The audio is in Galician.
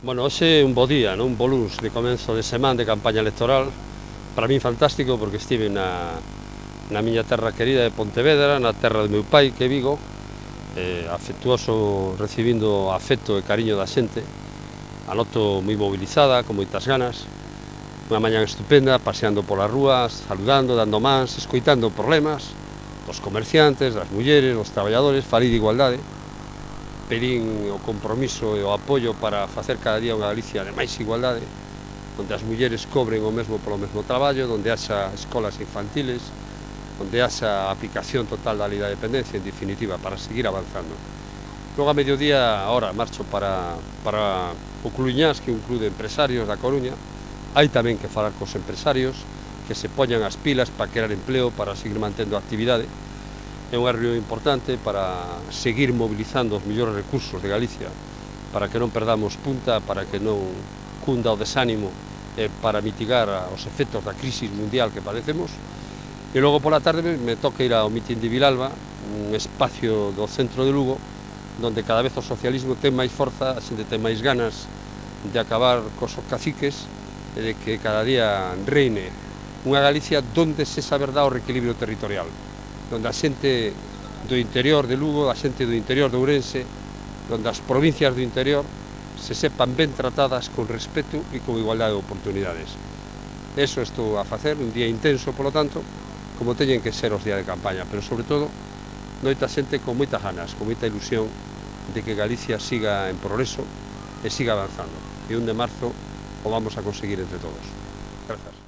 Bueno, hoxe é un bo día, non? Un bo luns de comenzo de semana de campaña electoral. Para min fantástico porque estive na miña terra querida de Pontevedra, na terra do meu pai, que é Vigo, afectuoso, recibindo afecto e cariño da xente. A noto moi mobilizada, con moitas ganas. Unha mañá estupenda, paseando polas rúas, saludando, dando mans, escoitando problemas dos comerciantes, das mulleres, dos traballadores, falei de igualdade. Pedín o compromiso e o apoio para facer cada día unha Galicia de máis igualdade, onde as mulleres cobren o mesmo polo mesmo traballo, onde haxa escolas infantiles, onde haxa a aplicación total da lei da dependencia, en definitiva, para seguir avanzando. Logo a mediodía, ahora, marcho para o Cluiñás, que é un club de empresarios da Coruña. Hai tamén que falar cos empresarios, que se poñan as pilas para crear empleo, para seguir mantendo a actividade. É unha reunión importante para seguir mobilizando os mellores recursos de Galicia, para que non perdamos punta, para que non cunda o desánimo e para mitigar os efectos da crisis mundial que padecemos. E logo pola tarde me toca ir ao mitin de Vilalba, un espacio do centro de Lugo, donde cada vez o socialismo ten máis forza, a xente ten máis ganas de acabar cos caciques e de que cada día reine unha Galicia donde se sabe verdade o reequilibrio territorial, donde a xente do interior de Lugo, a xente do interior de Ourense, donde as provincias do interior se sepan ben tratadas con respeto e con igualdade de oportunidades. Eso estou a facer, un día intenso, polo tanto, como teñen que ser os días de campaña, pero sobre todo, moita xente con moitas ganas, con moita ilusión de que Galicia siga en progreso e siga avanzando. E 1 de marzo o vamos a conseguir entre todos. Grazas.